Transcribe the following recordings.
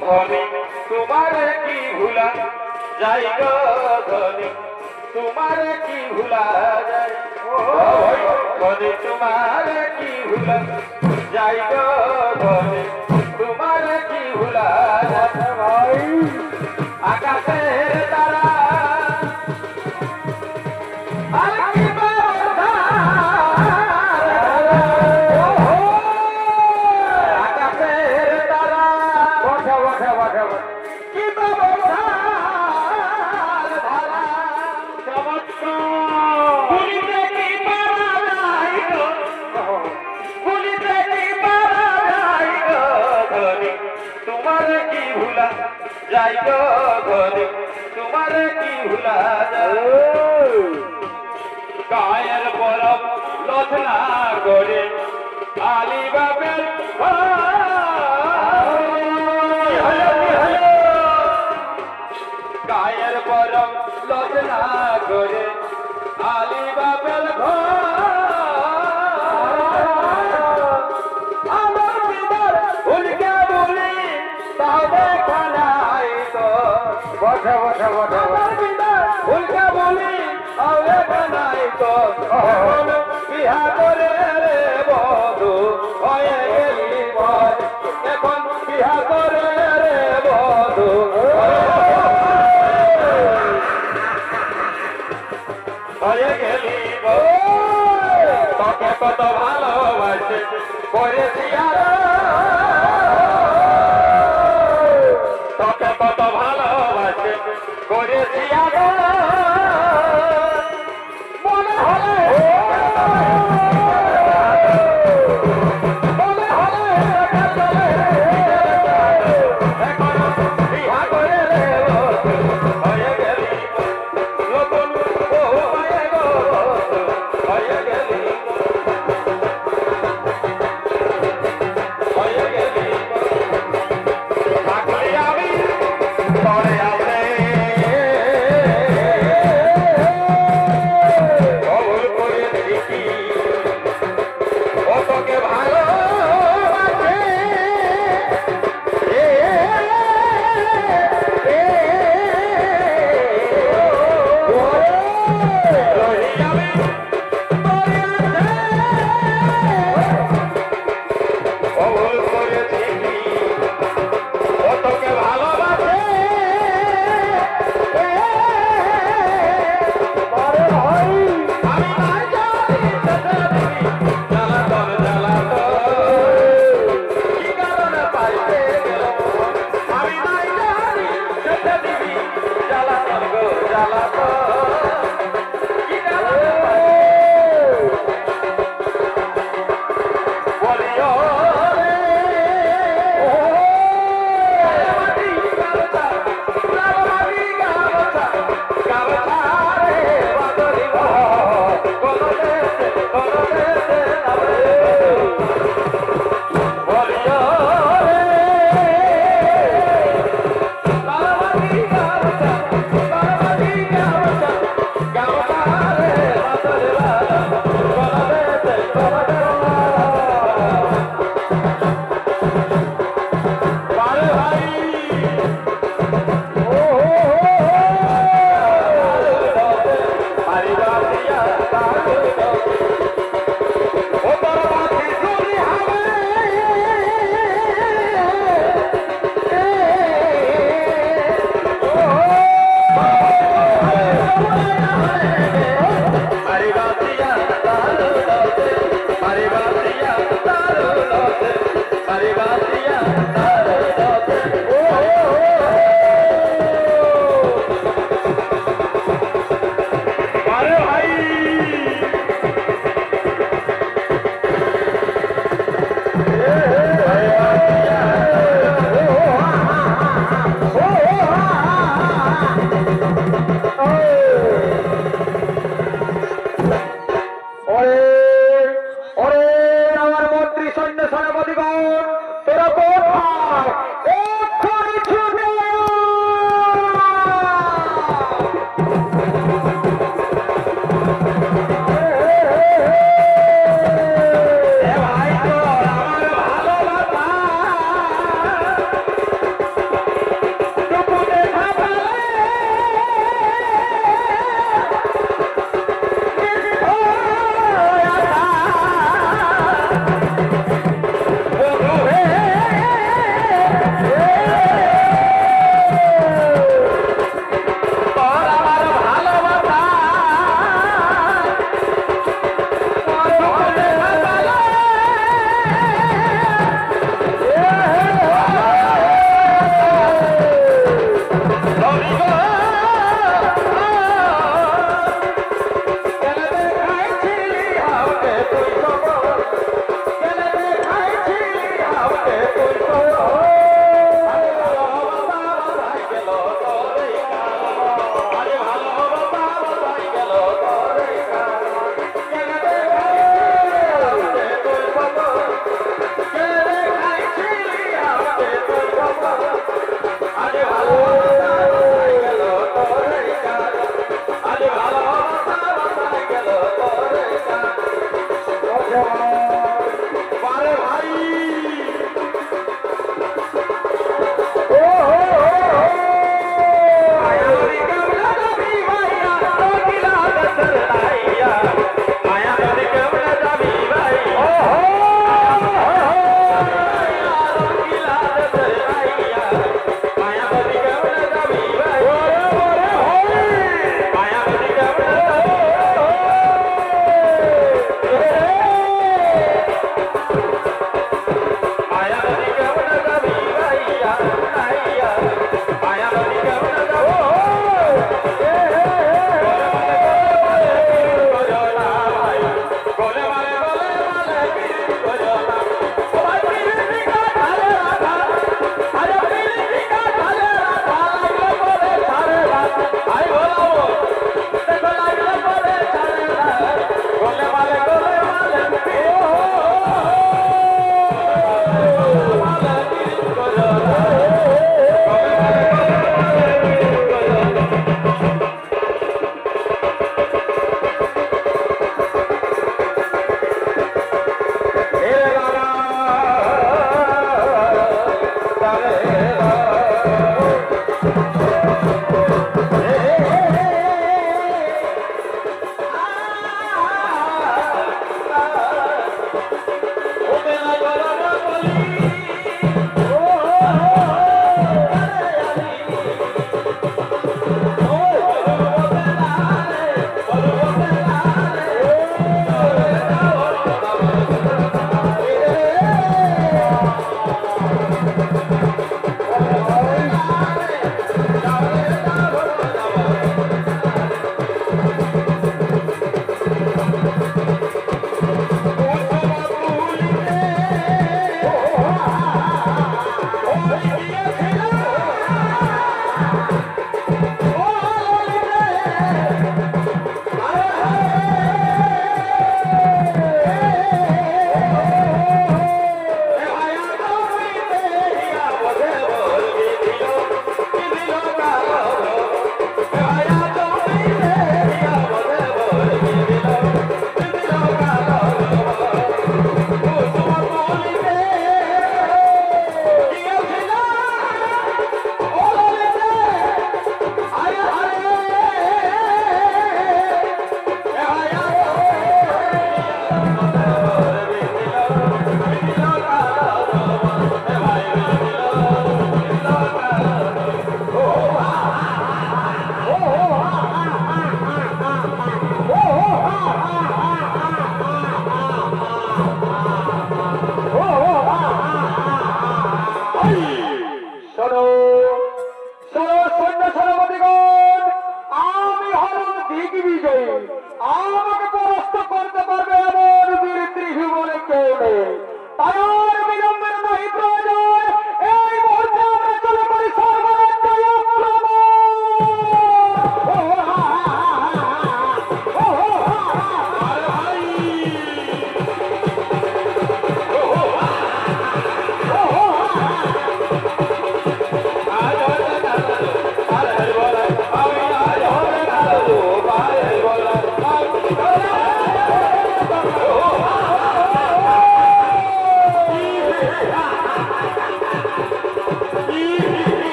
ধনী তোমারে কি ভুলা যাই গো ধনী তোমারে কি ভুলা যায় ধনী তোমারে কি ভুলা যাই গো ধনী তোমারে কি ভুলা যায় ভাই আকাশের তারা যাই গো ধনী তোমারে কি ভুলা যায় গায়ের বরফ লথনা করে আলী বাবের গায়ের বরফ লথনা করে আলী বাবের আমার বিদার ভুলকে বলি তাহলে খানাই তো বসে বসে বসে ভুলকে বলি তাহলে খানাই তো বিহা করে রে বধু হয়ে গেলি বল এখন বিহা করে রে বধু হয়ে গেলি তোকে কত ভালোবাসে করেছি তোকে কত ভালোবাসে করেছি মনে হলে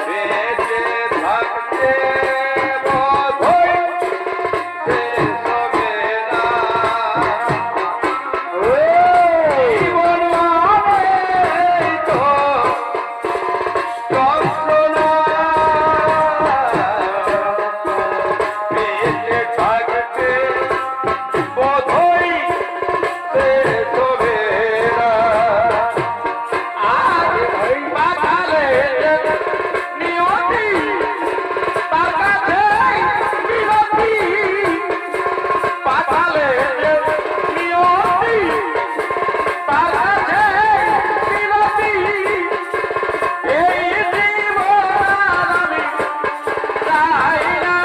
বেঁচে থাকতে বোধহয় শেষ হবে না। জীবন মানেই তো যন্ত্রণা, বেঁচে থাকতে বোধহয় শেষ হবে না। আজ পাঠালে নিয়তি তার কাছে বিরতি, পাঠালে নিয়তি তার কাছে বিরতি। এই জীবন আমি চাই না,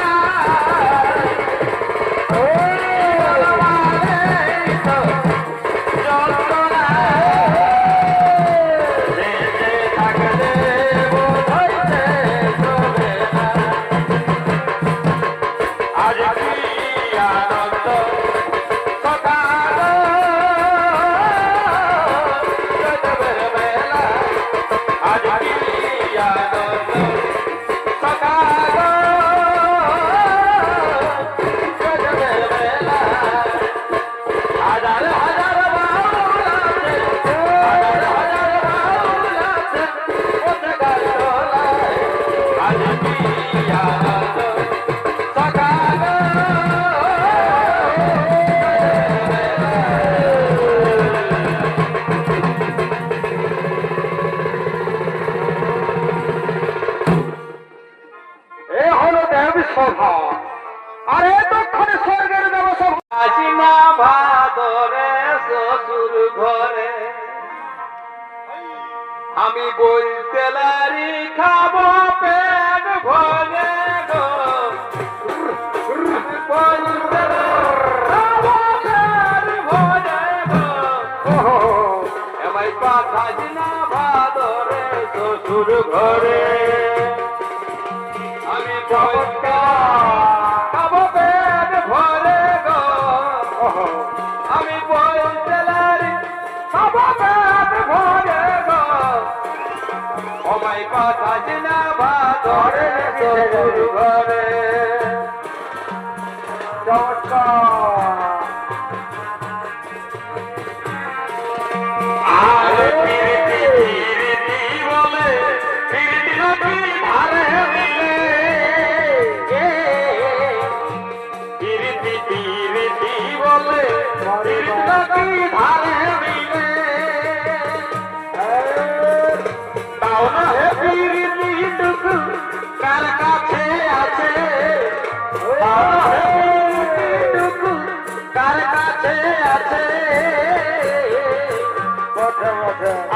মানেই তো যন্ত্রণা, বেঁচে থাকলে বোধহয় শেষ হবে না। আজ কি আনন্দ সকাল গজবের বেলা, আজ কি আনন্দ সকাল গজবের বেলা। হাজার হাজার বাউল আছে, হাজার হাজার বাউল আছে ওতে গান তোলায়। আজ কি আনন্দ সকাল এ হলো দেবী সভা, আর এ দক্ষিণ স্বর্গের দেবসভা। আসিনা ভাদরে শ্বশুর ঘরে, আমি বলতে লারি খাবো পেট ভরে গো, বলতে লারি খাবো পেট ভরে গো। এমাই পাঠাসিনা ভাদরে শ্বশুর ঘরে, আমি বলতে খাবো পেট ভরে গো, আমি বলতে লারি খাবো পেট ভরে গো। আমায় পাঠাসিনা ভাদরে শ্বশুর ঘরে। আর প্রীতি প্রীতি বলে প্রীতি নদী ধারে মিলে, প্রীতি প্রীতি বলে প্রীতি নদী ধারে মিলে। তাও না হে প্রীতিটুকু কার কাছে আছে, তাও না হে প্রীতিটুকু কার কাছে আছে।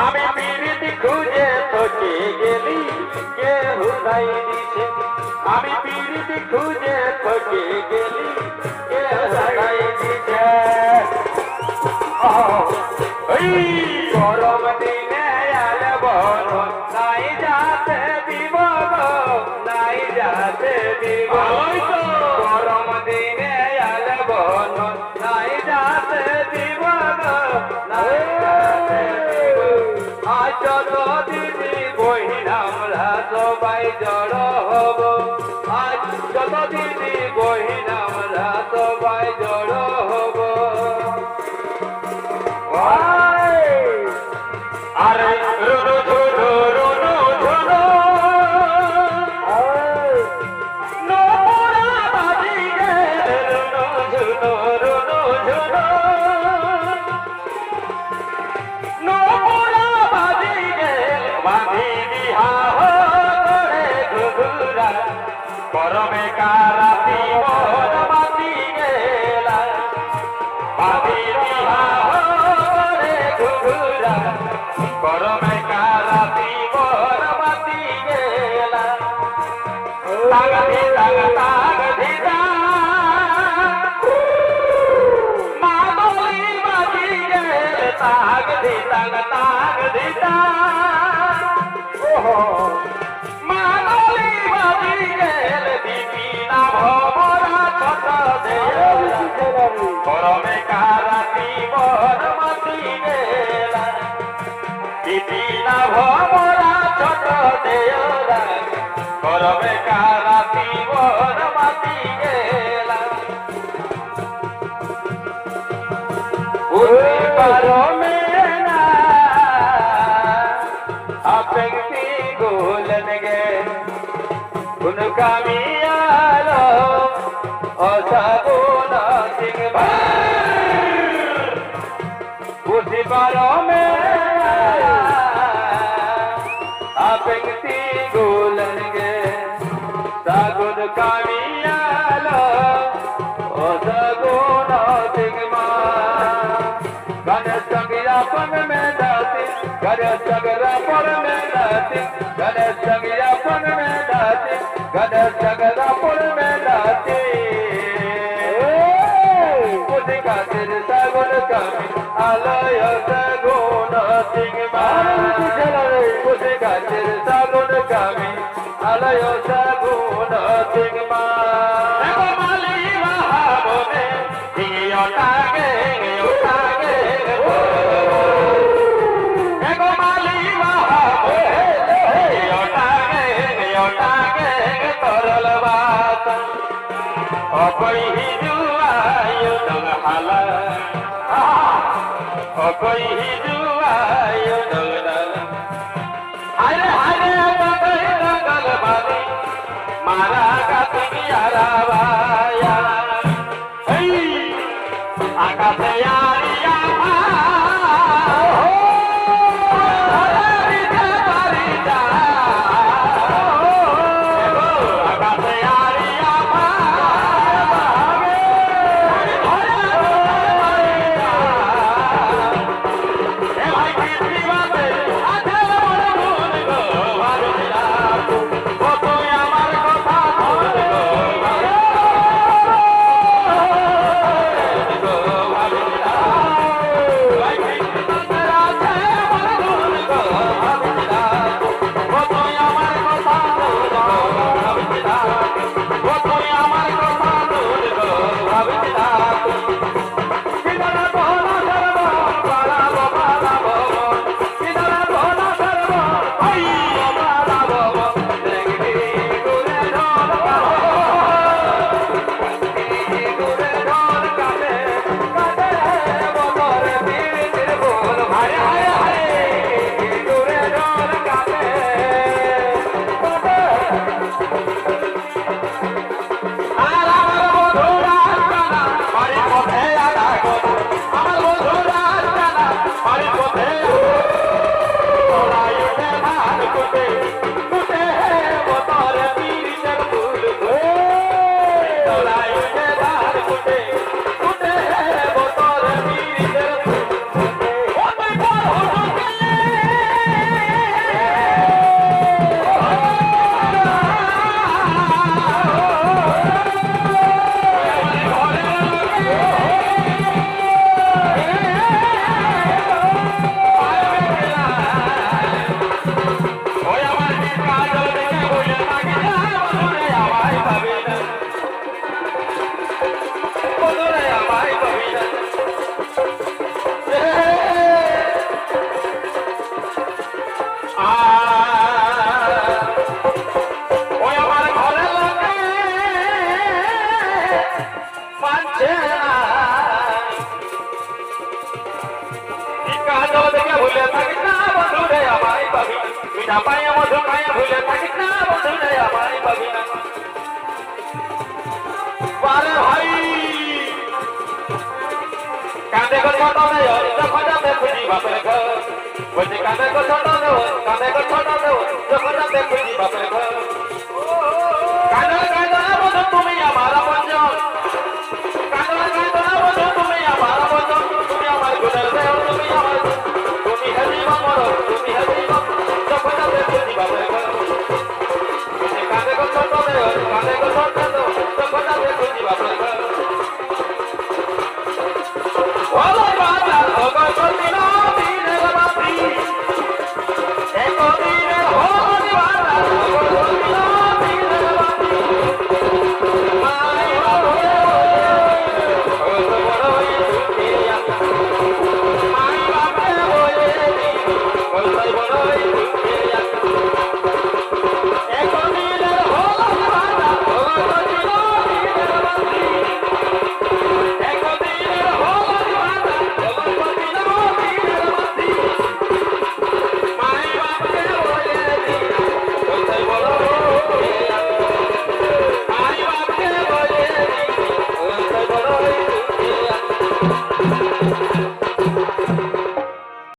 আমি প্রীতি খুঁজে তোকে গেলি কেউ নাই দিছে, আমি প্রীতি খুঁজে তোকে গেলি কেউ নাই দিছে। গরম দিনে আলে বন নাই যাতে দিব গো, নাই যাতে দিব। গরম দিনে আলে বন নাই যাতে দিব গো, নাই যাতে দিব। আজ যত দিদি বহিন আমরা সবাই জড় হব, আজ যত দিদি বহিন আমরা সবাই জড় হব। আরে রুনু ঝুনু রুনু ঝুনু নোরা বাজি গে, রুনু ঝুনু রুনু ঝুনু নোরা বাজি গে। বাঁধি বিহা করে ঘুঘুরা গরমে কারাতি মন বাজি গেলা, বাঁধি বিহা করে ঘুঘুরা গরমে কারাতি মন বাজি গেলা। তাগ ধিতা তাগ ধিতা মাদলি বাজি গেল, তাগ ধিতা তাগ ধিতা মাদলি বাজি গেল। বিপিনা ভবরা ছোট দেওয়া গরমে কারাতি মন বাজি গেলা। বিপিনা ভবরা ছোট দেওয়া গরমে কারাতি বর মাতি গেলা উঠি পারমে না আপেক্ষি গোলন গে গুণ কামিয়ালো অসাগুণ সিং উঠি পারমে আপেক্ষি গোলন গে সাগুণ কামিয়ালো অসাগুণ সিং गणेश संज्ञापन में दाती गणेश संज्ञापन में दाती गणेश संज्ञापन में दाती गणेश संज्ञापन में दाती बुद्धि का तेरे सगुण कमी आलय सगुण सिंह बुद्धि का तेरे सगुण कमी आलय सगुण सिंह कोई ही जुआयो दंग हाला कोई ही जुआयो दंग दल हरे हरे कोई दंगल बाली मारा का तियारा वाया आकाश यारिया Siapa yang mau kaya boleh sakit na bosan ya mari bagina. Pare bhai. Kande ko chota na yo, jakhada me khuji bapre ghar. Bolte kande ko chota na yo, kande ko chota na yo, jakhada me khuji bapre ghar. Kande kande na bosan tumi hamara panjan. Kande kande na bosan tumi hamara panjan. Tumi hamare gudar se ho, tumi hamare. Tumi hari mangoro, tumi hari mangoro. Kande ko chota na yo, kande ko chota